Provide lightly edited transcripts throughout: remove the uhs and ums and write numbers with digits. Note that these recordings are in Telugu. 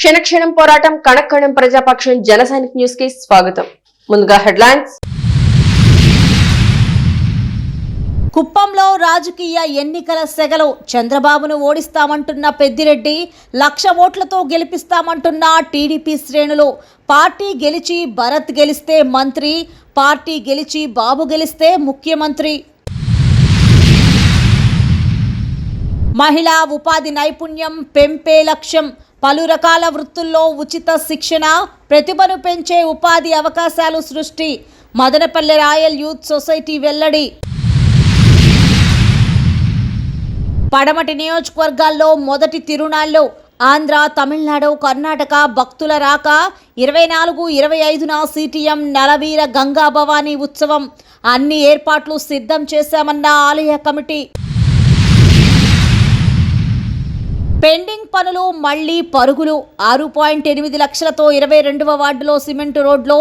క్షణక్షణం పోరాటం కణకణం ప్రజాపక్షం జనసైనిక్ న్యూస్ కి స్వాగతం. ముందుగా హెడ్లైన్స్. కుప్పంలో రాజకీయ ఎన్నికల సెగలు. చంద్రబాబును ఓడిస్తామంటున్న పెద్దిరెడ్డి, 1,00,000 ఓట్లతో గెలిపిస్తామంటున్న టీడీపీ శ్రేణులు. పార్టీ గెలిచి భరత్ గెలిస్తే మంత్రి, పార్టీ గెలిచి బాబు గెలిస్తే ముఖ్యమంత్రి. మహిళా ఉపాధి నైపుణ్యం పెంపే లక్ష్యం. పలు రకాల వృత్తుల్లో ఉచిత శిక్షణ, ప్రతిభను పెంచే ఉపాధి అవకాశాలు సృష్టి. మదనపల్లె రాయల్ యూత్ సొసైటీ వెల్లడి. పడమటి నియోజకవర్గాల్లో మొదటి తిరునాళ్లు. ఆంధ్ర, తమిళనాడు, కర్ణాటక భక్తుల రాక. 24-25న సిటిఎం నలవీర గంగా భవానీ ఉత్సవం. అన్ని ఏర్పాట్లు సిద్ధం చేశామన్న ఆలయ కమిటీ. పెండింగ్ పనులు మళ్లీ పరుగులు. 6.8 లక్షలతో 22వ వార్డులో సిమెంటు రోడ్లో.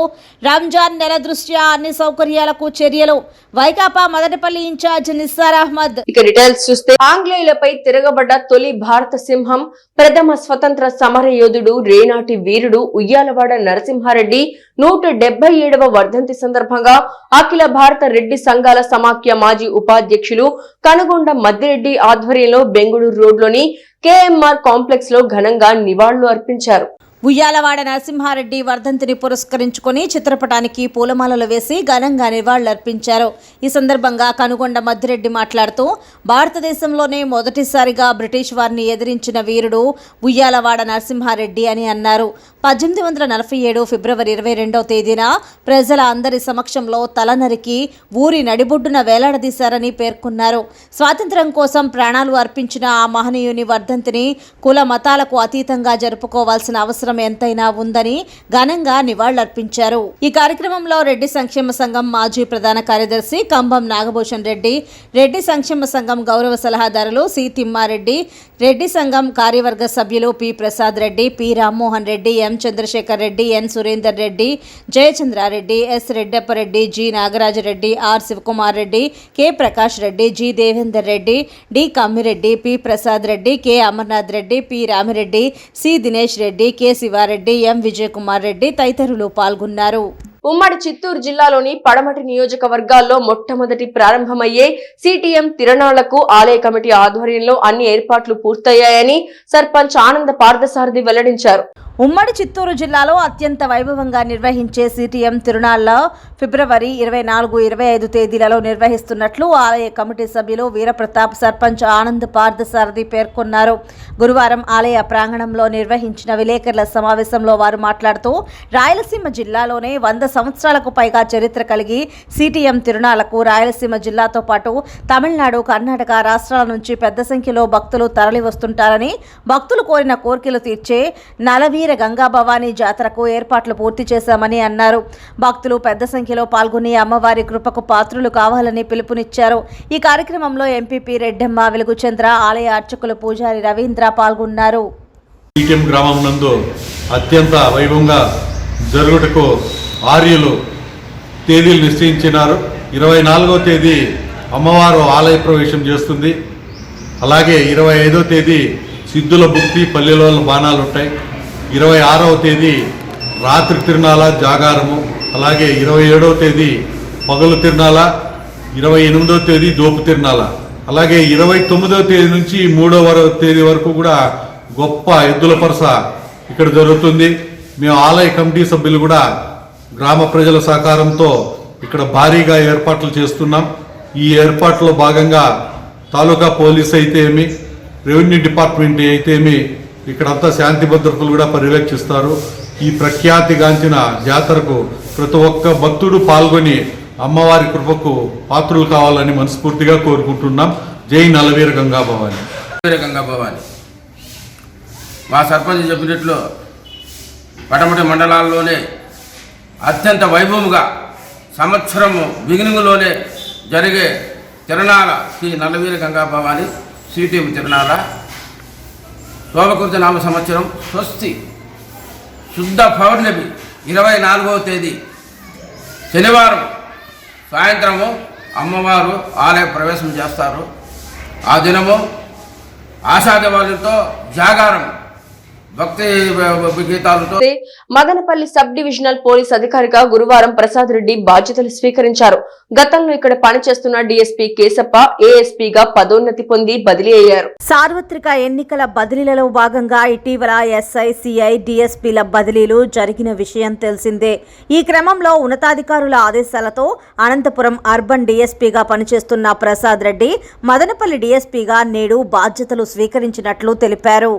రంజాన్ నెల దృష్ట్యా అన్ని సౌకర్యాలకు చర్యలు. వైకాపా మదనపల్లి ఇన్ఛార్జ్ నిస్సార్ అహ్మద్. ఇక డీటెయిల్స్ చూస్తే, ఆంగ్లేయులపై తిరగబడ్డ తొలి భారత సింహం, ప్రథమ స్వతంత్ర సమర యోధుడు, రేనాటి వీరుడు ఉయ్యాలవాడ నరసింహారెడ్డి 177వ వర్ధంతి సందర్భంగా అఖిల భారత రెడ్డి సంఘాల సమాఖ్య మాజీ ఉపాధ్యక్షులు కనుగొండ మద్దిరెడ్డి ఆధ్వర్యంలో బెంగళూరు రోడ్లోని కేఎంఆర్ కాంప్లెక్స్ లో ఘనంగా నివాళులు అర్పించారు. ఉయ్యాలవాడ నరసింహారెడ్డి వర్ధంతిని పురస్కరించుకుని చిత్రపటానికి పూలమాలలు వేసి ఘనంగా నివాళులర్పించారు. ఈ సందర్భంగా కనుగొండ మద్దిరెడ్డి మాట్లాడుతూ, భారతదేశంలోనే మొదటిసారిగా బ్రిటిష్ వారిని ఎదిరించిన వీరుడు ఉయ్యాలవాడ నరసింహారెడ్డి అని అన్నారు. 1847 ఫిబ్రవరి 22వ తేదీన ప్రజల అందరి సమక్షంలో తల నరికి ఊరి నడిబొడ్డున వేలాడదీశారని పేర్కొన్నారు. స్వాతంత్ర్యం కోసం ప్రాణాలు అర్పించిన ఆ మహనీయుని వర్ధంతిని కుల మతాలకు అతీతంగా జరుపుకోవాల్సిన అవసరం ఎంతైనా ఉందని ఘనంగా నివాళులర్పించారు. ఈ కార్యక్రమంలో రెడ్డి సంక్షేమ సంఘం మాజీ ప్రధాన కార్యదర్శి కంభం నాగభూషణ్ రెడ్డి, రెడ్డి సంక్షేమ సంఘం గౌరవ సలహాదారులు సి తిమ్మారెడ్డి, రెడ్డి సంఘం కార్యవర్గ సభ్యులు P Prasad Reddy, P Rammohan Reddy, M Chandrashekar Reddy, N Surender Reddy, Jayachandrareddy, S Reddappareddy, G Nagarajareddy, R Shivakumar Reddy, K Prakash Reddy, G Devender Reddy, D Kammireddy, P Prasad Reddy, K Amarnath Reddy, P Ramireddy, C Dinesh Reddy, K Shivareddy, M Vijay Kumar Reddy తదితరులు పాల్గొన్నారు. ఉమ్మడి చిత్తూరు జిల్లాలోని పడమటి నియోజకవర్గాల్లో మొట్టమొదటి ప్రారంభమయ్యే సిటిఎం తిరణాలకు ఆలయ కమిటీ ఆధ్వర్యంలో అన్ని ఏర్పాట్లు పూర్తయ్యాయని సర్పంచ్ ఆనంద పార్థసారథి వెల్లడించారు. ఉమ్మడి చిత్తూరు జిల్లాలో అత్యంత వైభవంగా నిర్వహించే సిటిఎం తిరునాళ్ల ఫిబ్రవరి 24-25 తేదీలలో నిర్వహిస్తున్నట్లు ఆలయ కమిటీ సభ్యులు వీరప్రతాప్, సర్పంచ్ ఆనంద్ పార్థసారథి పేర్కొన్నారు. గురువారం ఆలయ ప్రాంగణంలో నిర్వహించిన విలేకరుల సమావేశంలో వారు మాట్లాడుతూ, రాయలసీమ జిల్లాలోనే 100 సంవత్సరాలకు పైగా చరిత్ర కలిగి సిటిఎం తిరునాళ్లకు రాయలసీమ జిల్లాతో పాటు తమిళనాడు, కర్ణాటక రాష్ట్రాల నుంచి పెద్ద సంఖ్యలో భక్తులు తరలి వస్తుంటారని, భక్తులు కోరిన కోరికలు తీర్చే నలవీర గంగా భవానీ జాతరకు ఏర్పాట్లు పూర్తి చేశామని అన్నారు. భక్తులు పెద్ద సంఖ్యలో పాల్గొని అమ్మవారి కృపకు పాత్రులు కావాలని పిలుపునిచ్చారు. ఈ కార్యక్రమంలో ఎంపీపీ రెడ్డెమ్మ, వెలుగుచంద్ర, ఆలయ అర్చకులు పూజారి రవీంద్ర పాల్గొన్నారు. గ్రామం నందు అత్యంత వైభవంగా జరుగుటకు ఆర్యులు తేదీలు నిశ్చయించినారు. 24వ తేదీ అమ్మవారు ఆలయ ప్రవేశం చేస్తుంది. అలాగే 25వ తేదీ సిద్ధుల భుక్తి, పల్లెలో బాణాలు ఉంటాయి. 26వ తేదీ రాత్రి తిరునాళ జాగారము. అలాగే 27వ తేదీ పగలు తిరునాళ, 28వ తేదీ దోపు తిరునాళ. అలాగే 29వ తేదీ నుంచి 3వ తేదీ వరకు కూడా గొప్ప ఎద్దుల పరస ఇక్కడ జరుగుతుంది. మేము ఆలయ కమిటీ సభ్యులు కూడా గ్రామ ప్రజల సహకారంతో ఇక్కడ భారీగా ఏర్పాట్లు చేస్తున్నాం. ఈ ఏర్పాట్లో భాగంగా తాలూకా పోలీస్ అయితే ఏమి, రెవెన్యూ డిపార్ట్మెంట్ అయితే ఏమి, ఇక్కడంతా శాంతి భద్రతలు కూడా పర్యవేక్షిస్తారు. ఈ ప్రఖ్యాతిగాంచిన జాతరకు ప్రతి ఒక్క భక్తుడు పాల్గొని అమ్మవారి కృపకు పాత్రులు కావాలని మనస్ఫూర్తిగా కోరుకుంటున్నాం. జై నలవీర గంగా భవాని. గంగా భవాని మా సర్పంచ్ చెప్పినట్లు పటమటి మండలాల్లోనే అత్యంత వైభవంగా సంవత్సరము బిగినింగ్లోనే జరిగే తిరణాల శ్రీ నలవీర గంగా భవాని సిటిఎం తిరణాల శోభకృత నామ సంవత్సరం స్వస్తి శుద్ధ పౌర్ణమి 24వ తేదీ శనివారం సాయంత్రము అమ్మవారు ఆలయ ప్రవేశం చేస్తారు. ఆ దినము ఆషాఢవాళ్ళతో జాగారం భక్తి గీతాలతో. మదనపల్లి సబ్ డివిజనల్ పోలీస్ అధికారిగా గురువారం ప్రసాద్ రెడ్డి బాధ్యతలు స్వీకరించారు. గతంలో ఇక్కడ పనిచేస్తున్న డీఎస్పీ కేశప్ప ఏఎస్పీగా పదోన్నతి పొంది బదిలీ అయ్యారు. సార్వత్రిక ఎన్నికల బదిలీలలో భాగంగా ఇటీవల ఎస్ఐ, సిఐ, డీఎస్పీల బదిలీలు జరిగిన విషయం తెలిసిందే. ఈ క్రమంలో ఉన్నతాధికారుల ఆదేశాలతో అనంతపురం అర్బన్ డీఎస్పీగా పనిచేస్తున్న ప్రసాద్ రెడ్డి మదనపల్లి డీఎస్పీగా నేడు బాధ్యతలు స్వీకరించినట్లు తెలిపారు.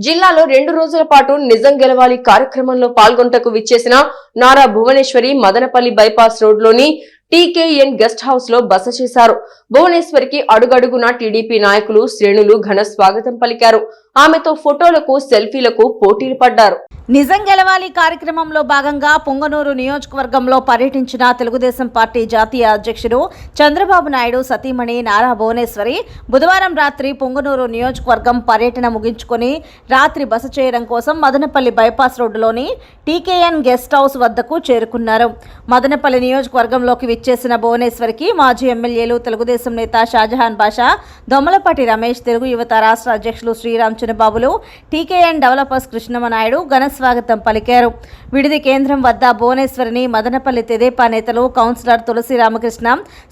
జిల్లాలో 2 రోజుల పాటు నిజం గెలవాలి కార్యక్రమంలో పాల్గొంటకు విచ్చేసిన నారా భువనేశ్వరి మదనపల్లి బైపాస్ రోడ్లోని టీకేఎన్ గెస్ట్ హౌస్ లో బస చేశారు. భువనేశ్వరికి అడుగడుగునా టీడీపీ నాయకులు, శ్రేణులు ఘన స్వాగతం పలికారు. ఆమెతో ఫోటోలకు, సెల్ఫీలకు పోటీలు పడ్డారు. నిజం గెలవాలి కార్యక్రమంలో భాగంగా పొంగనూరు నియోజకవర్గంలో పర్యటించిన తెలుగుదేశం పార్టీ జాతీయ అధ్యక్షుడు చంద్రబాబు నాయుడు సతీమణి నారా భువనేశ్వరి బుధవారం రాత్రి పొంగనూరు నియోజకవర్గం పర్యటన ముగించుకొని రాత్రి బస చేయడం కోసం మదనపల్లి బైపాస్ రోడ్డులోని టీకేఎన్ గెస్ట్ హౌస్ వద్దకు చేరుకున్నారు. మదనపల్లి నియోజకవర్గంలోకి విచ్చేసిన భువనేశ్వరికి మాజీ ఎమ్మెల్యేలు తెలుగుదేశం నేత షాజహాన్ బాషా, దొమ్మలపాటి రమేష్, తెలుగు యువత రాష్ట్ర అధ్యక్షులు శ్రీరామ్ చిన్నబాబులు, టీకేఎన్ డెవలపర్స్ కృష్ణమనాయుడు ఘన స్వాగతం పలికారు. విడిది కేంద్రం వద్ద భువనేశ్వరిని మదనపల్లి తెదేపా నేతలు, కౌన్సిలర్ తులసి రామకృష్ణ,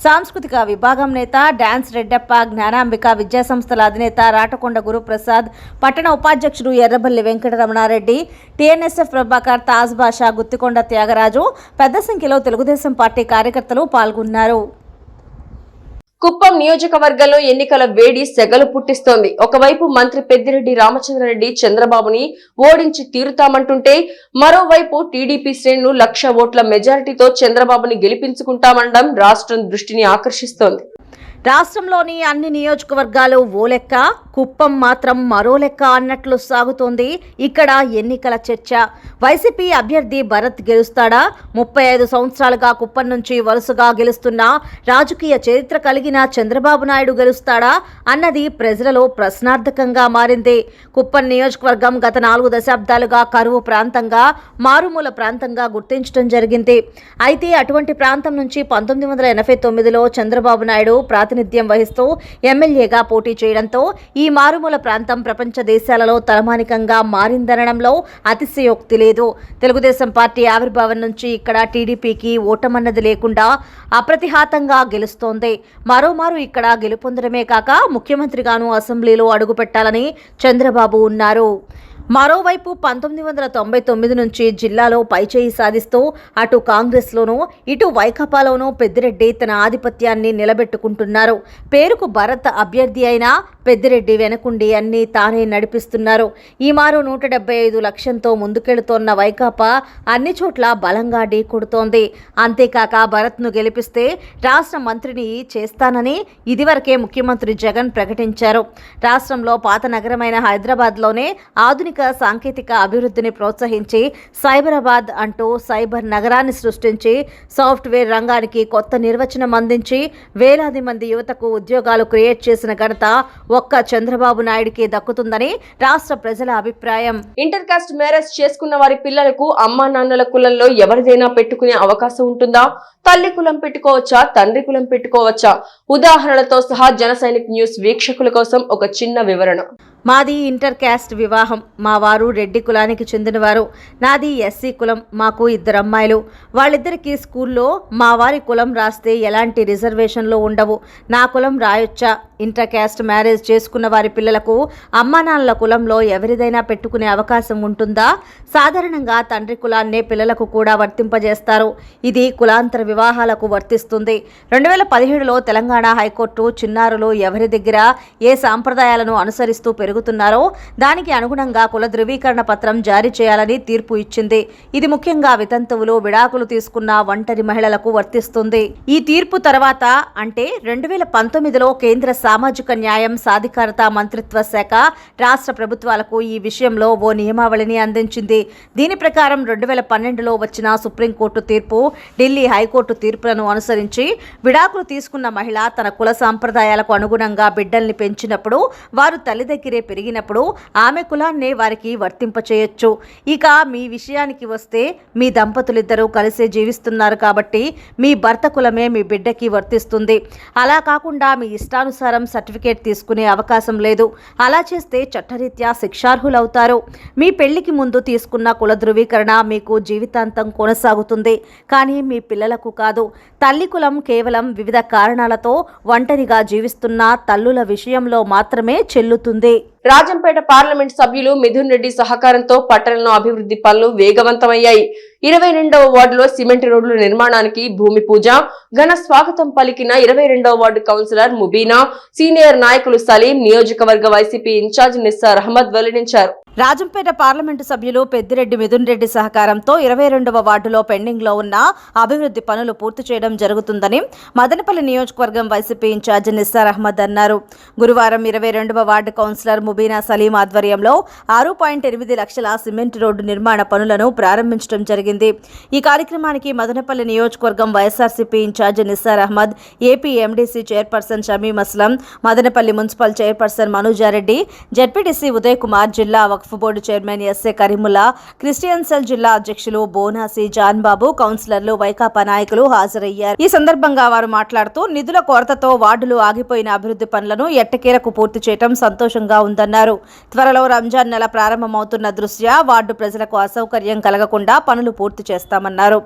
సాంస్కృతిక విభాగం నేత డాన్స్ రెడ్డప్ప, జ్ఞానాంబిక విద్యాసంస్థల అధినేత రాటకొండ గురుప్రసాద్, పట్టణ ఉపాధ్యక్షుడు ఎర్రబల్లి వెంకటరమణారెడ్డి, టీఎన్ఎస్ఎఫ్ ప్రభాకర్, తాజ్ బాషా, గుత్తికొండ త్యాగరాజు పెద్ద సంఖ్యలో తెలుగుదేశం పార్టీ కార్యకర్తలు పాల్గొన్నారు. కుప్పం నియోజకవర్గంలో ఎన్నికల వేడి సెగలు పుట్టిస్తోంది. ఒకవైపు మంత్రి పెద్దిరెడ్డి రామచంద్రారెడ్డి చంద్రబాబుని ఓడించి తీరుతామంటుంటే, మరోవైపు టీడీపీ శ్రేణులు 1,00,000 ఓట్ల మెజారిటీతో చంద్రబాబుని గెలిపించుకుంటామనడం రాష్ట్రం దృష్టిని ఆకర్షిస్తోంది. రాష్ట్రంలోని అన్ని నియోజకవర్గాలు ఓ లెక్క, కుప్పం మాత్రం మరో లెక్క అన్నట్లు సాగుతోంది ఇక్కడ ఎన్నికల చర్చ. వైసీపీ అభ్యర్థి భరత్ గెలుస్తాడా? 35 సంవత్సరాలుగా కుప్పం నుంచి వరుసగా గెలుస్తున్న రాజకీయ చరిత్ర కలిగిన చంద్రబాబు నాయుడు గెలుస్తాడా అన్నది ప్రజలలో ప్రశ్నార్థకంగా మారింది. కుప్పం నియోజకవర్గం గత 4 దశాబ్దాలుగా కరువు ప్రాంతంగా, మారుమూల ప్రాంతంగా గుర్తించడం జరిగింది. అయితే అటువంటి ప్రాంతం నుంచి 1989లో చంద్రబాబు నాయుడు ప్రాతినిధ్యం వహిస్తూ ఎమ్మెల్యేగా పోటీ చేయడంతో ఈ మారుమూల ప్రాంతం ప్రపంచ దేశాలలో తలమానికంగా మారిందనడంలో అతిశయోక్తి లేదు. తెలుగుదేశం పార్టీ ఆవిర్భావం నుంచి ఇక్కడ టీడీపీకి ఓటమన్నది లేకుండా అప్రతిహాతంగా గెలుస్తోంది. మరోమారు ఇక్కడ గెలుపొందడమే కాక ముఖ్యమంత్రిగాను అసెంబ్లీలో అడుగుపెట్టాలని చంద్రబాబు ఉన్నారు. మరోవైపు 1999 నుంచి జిల్లాలో పైచేయి సాధిస్తూ అటు కాంగ్రెస్లోనూ ఇటు వైకాపాలోనూ పెద్దిరెడ్డి తన ఆధిపత్యాన్ని నిలబెట్టుకుంటున్నారు. పేరుకు భరత్ అభ్యర్థి అయినా పెద్దిరెడ్డి వెనకుండి అన్నీ తానే నడిపిస్తున్నారు. ఈ మారు 175 లక్షంతో ముందుకెళుతోన్న వైకాపా అన్ని చోట్ల బలంగా ఢీకొడుతోంది. అంతేకాక భరత్ను గెలిపిస్తే రాష్ట్ర మంత్రిని చేస్తానని ఇదివరకే ముఖ్యమంత్రి జగన్ ప్రకటించారు. రాష్ట్రంలో పాత నగరమైన హైదరాబాద్లోనే ఆధునిక సాంకేతిక అభివృద్ధిని ప్రోత్సహించి సైబరాబాద్ అంటూ సైబర్ నగరాన్ని సృష్టించి సాఫ్ట్వేర్ రంగానికి కొత్త నిర్వచనం అందించి వేలాది మంది యువతకు ఉద్యోగాలు క్రియేట్ చేసిన ఘనత ఒక్క చంద్రబాబు నాయుడికి దక్కుతుందని రాష్ట్ర ప్రజల అభిప్రాయం. ఇంటర్ కాస్ట్ మ్యారేజ్ చేసుకున్న వారి పిల్లలకు అమ్మా నాన్నల కులంలో ఎవరిదైనా పెట్టుకునే అవకాశం ఉంటుందా? తల్లి కులం పెట్టుకోవచ్చా? తండ్రి కులం పెట్టుకోవచ్చా? ఉదాహరణలతో సహా జన సైనిక్ న్యూస్ వీక్షకుల కోసం ఒక చిన్న వివరణ. మాది ఇంటర్ క్యాస్ట్ వివాహం. మా వారు రెడ్డి కులానికి చెందినవారు. నాది ఎస్సీ కులం. మాకు 2 అమ్మాయిలు. వాళ్ళిద్దరికీ స్కూల్లో మా వారి కులం రాస్తే ఎలాంటి రిజర్వేషన్లు ఉండవు. నా కులం రాయొచ్చా? ఇంటర్ క్యాస్ట్ మ్యారేజ్ చేసుకున్న వారి పిల్లలకు అమ్మా నాన్నల కులంలో ఎవరిదైనా పెట్టుకునే అవకాశం ఉంటుందా? సాధారణంగా తండ్రి కులాన్నే పిల్లలకు కూడా వర్తింపజేస్తారు. ఇది కులాంతర వివాహాలకు వర్తిస్తుంది. 2017లో తెలంగాణ హైకోర్టు చిన్నారులు ఎవరి దగ్గర ఏ సాంప్రదాయాలను అనుసరిస్తూ పెరుగుతున్నారో దానికి అనుగుణంగా కుల ధృవీకరణ పత్రం జారీ చేయాలని తీర్పు ఇచ్చింది. ఇది ముఖ్యంగా వితంతువులు, విడాకులు తీసుకున్న ఒంటరి మహిళలకు వర్తిస్తుంది. ఈ తీర్పు తర్వాత అంటే 2019లో కేంద్ర సామాజిక న్యాయం సాధికారత మంత్రిత్వ శాఖ రాష్ట్ర ప్రభుత్వాలకు ఈ విషయంలో ఓ నియమావళిని అందించింది. దీని ప్రకారం 2012లో వచ్చిన సుప్రీంకోర్టు తీర్పు, ఢిల్లీ హైకోర్టు తీర్పులను అనుసరించి విడాకులు తీసుకున్న మహిళ తన కుల సాంప్రదాయాలకు అనుగుణంగా బిడ్డల్ని పెంచినప్పుడు, వారు తల్లి దగ్గరే పెరిగినప్పుడు ఆమె కులాన్ని వారికి వర్తింపచేయొచ్చు. ఇక మీ విషయానికి వస్తే మీ దంపతులిద్దరూ కలిసే జీవిస్తున్నారు కాబట్టి మీ భర్త కులమే మీ బిడ్డకి వర్తిస్తుంది. అలా కాకుండా మీ ఇష్టానుసారం సర్టిఫికేట్ తీసుకునే అవకాశం లేదు. అలా చేస్తే చట్టరీత్యా శిక్షార్హులవుతారు. మీ పెళ్లికి ముందు తీసుకున్న కుల ధృవీకరణ మీకు జీవితాంతం కొనసాగుతుంది, కానీ మీ పిల్లలకు కాదు. తల్లి కులం కేవలం వివిధ కారణాలతో ఒంటరిగా జీవిస్తున్న తల్లుల విషయంలో మాత్రమే చెల్లుతుంది. రాజంపేట పార్లమెంట్ సభ్యులు మిథున్ రెడ్డి సహకారంతో పట్టణంలో అభివృద్ధి పనులు వేగవంతమయ్యాయి. 22వ వార్డులో సిమెంట్ రోడ్ల నిర్మాణానికి భూమి పూజ, ఘన స్వాగతం పలికిన 22వ వార్డు కౌన్సిలర్ ముబీనా, సీనియర్ నాయకులు సలీం, నియోజకవర్గ వైసీపీ ఇన్ఛార్జ్ నిస్సార్ అహ్మద్ వెల్లడించారు. రాజంపేట పార్లమెంటు సభ్యులు పెద్దిరెడ్డి మిథున్ రెడ్డి సహకారంతో 22వ వార్డులో పెండింగ్ లో ఉన్న అభివృద్ధి పనులు పూర్తి చేయడం జరుగుతుందని మదనపల్లి నియోజకవర్గం వైసీపీ ఇన్ఛార్జ్ నిస్సార్ అహ్మద్ అన్నారు. గురువారం 22వ వార్డు కౌన్సిలర్ ముబీనా సలీం ఆధ్వర్యంలో 6.8 లక్షల సిమెంట్ రోడ్డు నిర్మాణ పనులను ప్రారంభించడం జరిగింది. ఈ కార్యక్రమానికి మదనపల్లి నియోజకవర్గం YSRCP incharge Nissar Ahmed, AP MDC chairperson Shamim Aslam, Madanapalle municipal chairperson Manujareddy, ZPTC Uday Kumar, జిల్లా Waqf board chairman SA Karimulla, Christian cell జిల్లా అధ్యక్షులు బోనాసి జాన్ బాబు, కౌన్సిలర్లు, వైకాపా నాయకులు హాజరయ్యారు. ఈ సందర్భంగా వారు మాట్లాడుతూ నిధుల కొరతతో వార్డులు ఆగిపోయిన అభివృద్ధి పనులను ఎట్టకేలకు పూర్తి చేయడం సంతోషంగా ఉందన్నారు. త్వరలో రంజాన్ నెల ప్రారంభమవుతున్న దృష్ట్యా వార్డు ప్రజలకు అసౌకర్యం కలగకుండా పనులు పూర్తి చేస్తామన్నారు.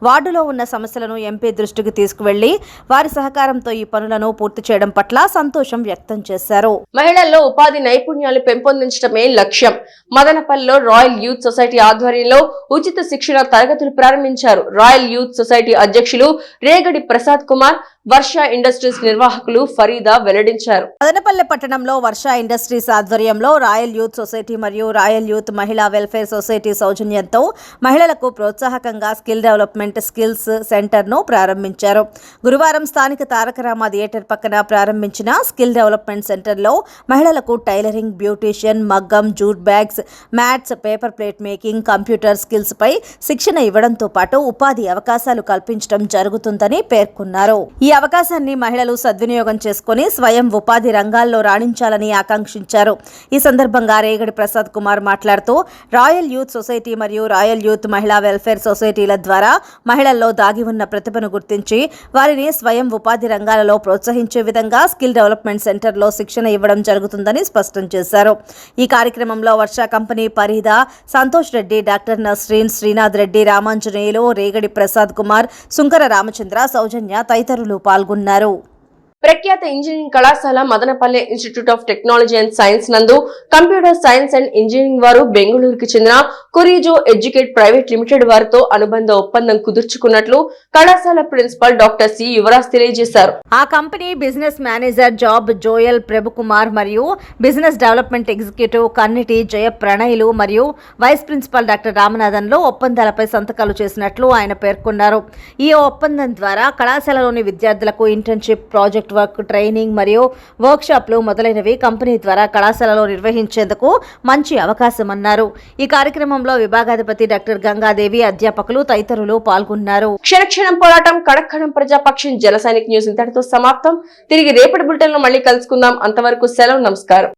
వార్డులో ఉన్న సమస్యలను ఎంపీ దృష్టికి తీసుకువెళ్లి వారి సహకారంతో ఈ పనులను పూర్తి చేయడం పట్ల సంతోషం వ్యక్తం చేశారు. మహిళల్లో ఉపాధి నైపుణ్యాలు పెంపొందించడమే లక్ష్యం. మదనపల్లిలో రాయల్ యూత్ సొసైటీ ఆధ్వర్యంలో ఉచిత శిక్షణ తరగతులు ప్రారంభించారు. రాయల్ యూత్ సొసైటీ అధ్యక్షులు రేగడి ప్రసాద్ కుమార్, వర్ష ఇండస్ట్రీస్ నిర్వాహకులు ఫరీదా వెల్లడించారు. మదనపల్లి పట్టణంలో వర్ష ఇండస్ట్రీస్ ఆధ్వర్యంలో రాయల్ యూత్ సొసైటీ మరియు రాయల్ యూత్ మహిళా వెల్ఫేర్ సొసైటీ సౌజన్యంతో మహిళలకు ప్రోత్సాహకంగా స్కిల్ డెవలప్మెంట్ స్కిల్స్ సెంటర్ను ప్రారంభించారు. గురువారం స్థానిక తారకరామ థియేటర్ పక్కన ప్రారంభించిన స్కిల్ డెవలప్మెంట్ సెంటర్లో మహిళలకు టైలరింగ్, బ్యూటీషియన్, మగ్గం, jute bags, mats, paper plate making, computer skills పై శిక్షణ ఇవ్వడంతో పాటు ఉపాధి అవకాశాలు కల్పించడం జరుగుతుందని పేర్కొన్నారు. ఈ అవకాశాన్ని మహిళలు సద్వినియోగం చేసుకుని స్వయం ఉపాధి రంగాల్లో రాణించాలని ఆకాంక్షించారు. ఈ సందర్భంగా రేగడి ప్రసాద్ కుమార్ మాట్లాడుతూ రాయల్ యూత్ సొసైటీ మరియు రాయల్ యూత్ మహిళా వెల్ఫేర్ సొసైటీల ద్వారా మహిళల్లో దాగి ఉన్న ప్రతిభను గుర్తించి వారిని స్వయం ఉపాధి రంగాలలో ప్రోత్సహించే విధంగా స్కిల్ డెవలప్మెంట్ సెంటర్లో శిక్షణ ఇవ్వడం జరుగుతుందని స్పష్టం చేశారు. ఈ కార్యక్రమంలో వర్ష కంపెనీ పరిధా, సంతోష్ రెడ్డి, డాక్టర్ నస్రీన్, శ్రీనాథ్ రెడ్డి, రామాంజనేయులు, రేగడి ప్రసాద్ కుమార్, సుంకర రామచంద్ర, సౌజన్య తదితరులు పాల్గొన్నారు. ప్రఖ్యాత ఇంజనీరింగ్ కళాశాల Madanapalle institute of technology and science నందు కంప్యూటర్ సైన్స్ అండ్ ఇంజనీరింగ్ వారు బెంగళూరుకు చెందిన కొరిజో ఎడ్యుకేట్ ప్రైవేట్ లిమిటెడ్ వారితో అనుబంధ ఒప్పందం కుదుర్చుకున్నట్లు కళాశాల ప్రిన్సిపల్ డాక్టర్ సి యువరాజ్ తెలియజేశారు. ఆ company business manager job Joel Prabhu Kumar మరియు బిజినెస్ డెవలప్మెంట్ ఎగ్జిక్యూటివ్ కన్నిటి జయ ప్రణయ్లు మరియు వైస్ ప్రిన్సిపల్ డాక్టర్ రామనాథన్లో ఒప్పందాలపై సంతకాలు చేసినట్లు ఆయన పేర్కొన్నారు. ఈ ఒప్పందం ద్వారా కళాశాలలోని విద్యార్థులకు ఇంటర్న్షిప్, ప్రాజెక్ట్ వర్క్, ట్రైనింగ్ మరియు వర్క్షాప్లు మొదలైనవి కంపెనీ ద్వారా కళాశాలలో నిర్వహించేందుకు మంచి అవకాశమన్నారు. ఈ కార్యక్రమంలో విభాగాధిపతి డాక్టర్ గంగాదేవి, అధ్యాపకులు తదితరులు పాల్గొన్నారు. క్షణక్షణం పోరాటం, కడక్షణం ప్రజాపక్షం. జన సైనిక్ న్యూస్ ఇంతటితో సమాప్తం. తిరిగి రేపటి బులెటిన్ లో మళ్ళీ కలుసుకుందాం. అంతవరకు సెలవు, నమస్కారం.